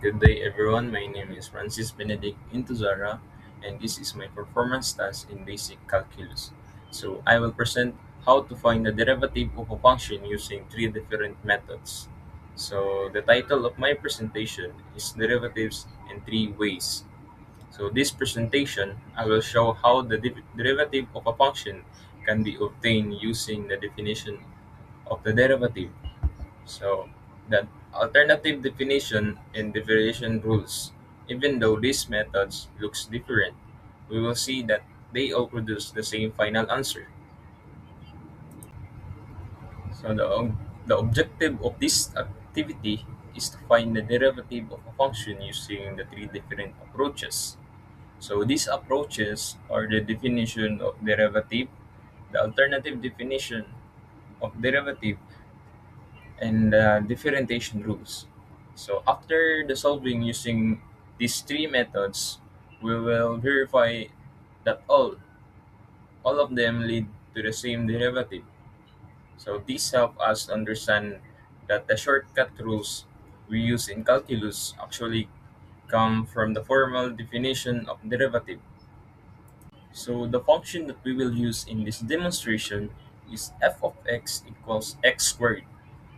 Good day, everyone. My name is Francis Benedict Intuzara, and this is my performance task in basic calculus. So, I will present how to find the derivative of a function using three different methods. So, the title of my presentation is Derivatives in Three Ways. So, this presentation, I will show how the derivative of a function can be obtained using the definition of the derivative. So that alternative definition and derivation rules, even though these methods looks different, we will see that they all produce the same final answer. So the objective of this activity is to find the derivative of a function using the three different approaches. So these approaches are the definition of derivative, the alternative definition of derivative, and differentiation rules. So after the solving using these three methods, we will verify that all of them lead to the same derivative. So this help us understand that the shortcut rules we use in calculus actually come from the formal definition of derivative. So the function that we will use in this demonstration is f of x equals x squared.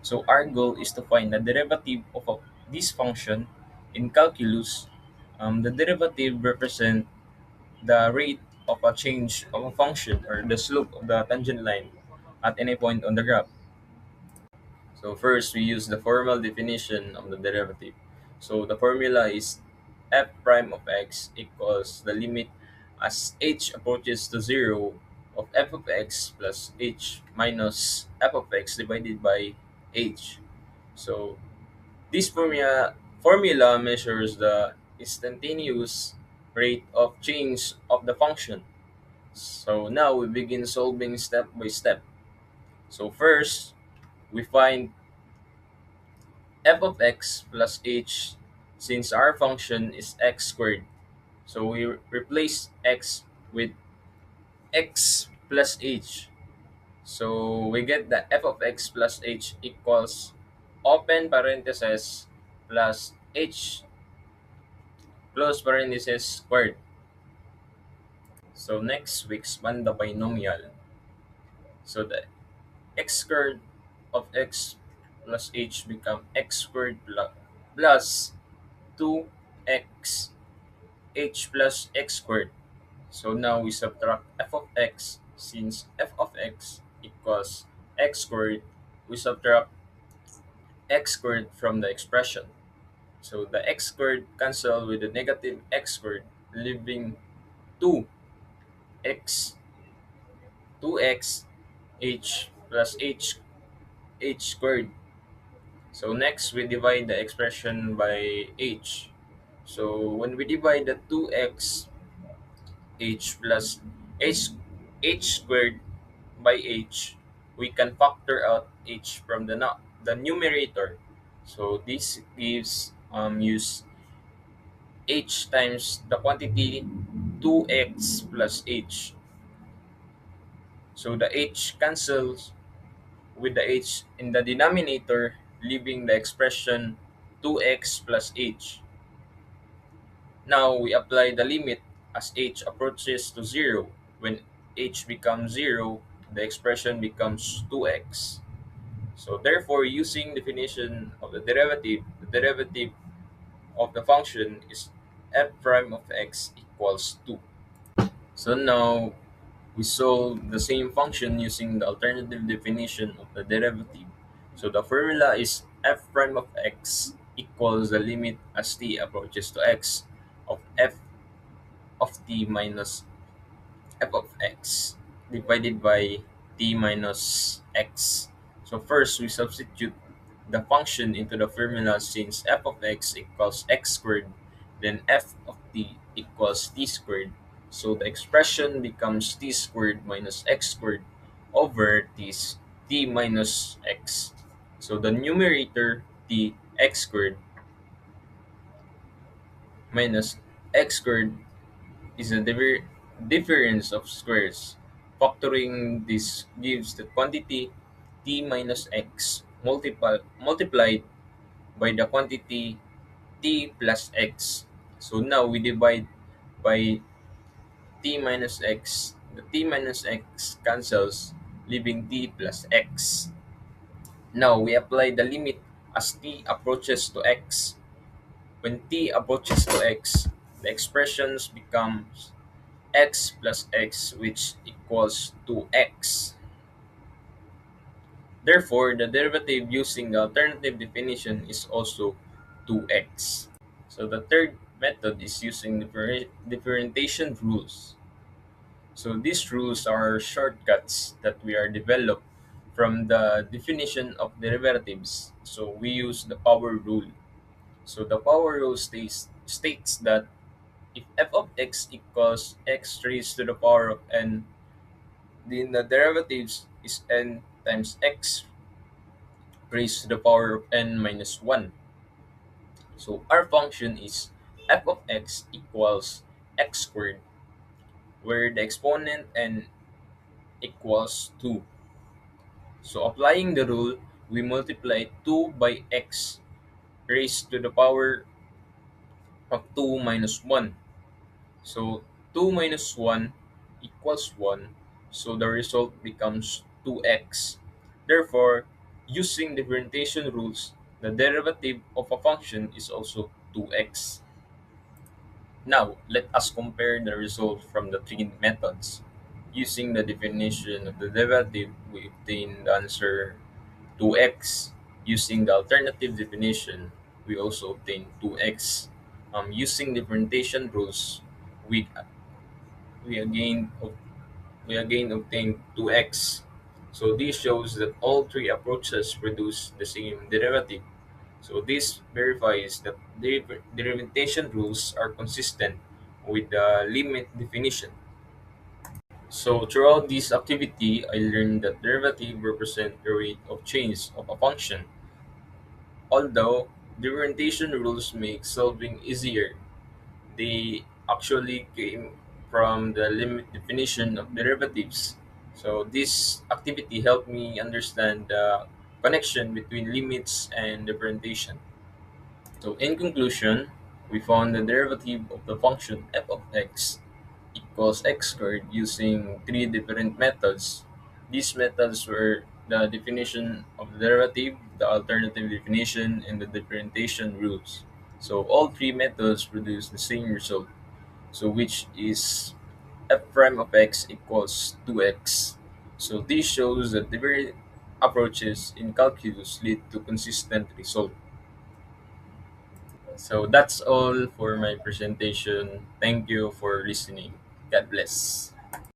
So our goal is to find the derivative of this function in calculus. The derivative represent the rate of a change of a function or the slope of the tangent line at any point on the graph. So first, we use the formal definition of the derivative. So the formula is f prime of x equals the limit as h approaches to 0 of f of x plus h minus f of x divided by h. So this formula measures the instantaneous rate of change of the function. So now we begin solving step by step. So first, we find f of x plus h since our function is x squared. So we replace x with x plus h. So we get that f of x plus h equals open parenthesis plus h close parenthesis squared. So next we expand the binomial. So the x squared of x plus h become x squared plus 2x h plus x squared. So now we subtract f of x since f of x equals x squared. We subtract x squared from the expression. So the x squared cancel with the negative x squared, leaving 2x 2x h plus h squared. So next we divide the expression by h. So when we divide the 2x h plus h squared by h, we can factor out h from the numerator. So this gives use h times the quantity 2x plus h. So the h cancels with the h in the denominator, leaving the expression 2x plus h. Now we apply the limit as h approaches to 0. When h becomes 0, the expression becomes 2x. So therefore, using definition of the derivative of the function is f prime of x equals 2. So now we solve the same function using the alternative definition of the derivative. So the formula is f prime of x equals the limit as t approaches to x of f of t minus f of x divided by t minus x. So first, we substitute the function into the formula since f of x equals x squared, then f of t equals t squared. So the expression becomes t squared minus x squared over t minus x. So the numerator t x squared minus x squared is the difference of squares. Factoring this gives the quantity t minus x multiplied by the quantity t plus x. So now we divide by t minus x. The t minus x cancels, leaving t plus x. Now we apply the limit as t approaches to x. When t approaches to x, the expressions becomes x plus x, which equals to x. Therefore, the derivative using the alternative definition is also 2x. So the third method is using differentiation rules. So these rules are shortcuts that we are developed from the definition of derivatives. So we use the power rule. So the power rule states that if f of x equals x raised to the power of n, then the derivatives is n times x raised to the power of n minus 1. So our function is f of x equals x squared, where the exponent n equals 2. So applying the rule, we multiply 2 by x raised to the power of 2 minus 1. So 2 minus 1 equals 1. So the result becomes 2x. Therefore, using differentiation rules, the derivative of a function is also 2x. Now, let us compare the result from the three methods. Using the definition of the derivative, we obtain the answer 2x. Using the alternative definition, we also obtain 2x. Using differentiation rules, we we again we again obtain 2x. So this shows that all three approaches produce the same derivative. So this verifies that the derivation rules are consistent with the limit definition. So throughout this activity, I learned that derivative represent the rate of change of a function. Although differentiation rules make solving easier, they actually came from the limit definition of derivatives. So this activity helped me understand the connection between limits and differentiation. So in conclusion, we found the derivative of the function f of x equals x squared using three different methods. These methods were the definition of the derivative, the alternative definition, and the differentiation rules. So all three methods produce the same result. So which is f prime of x equals 2x. So this shows that different approaches in calculus lead to consistent result. So that's all for my presentation. Thank you for listening. God bless.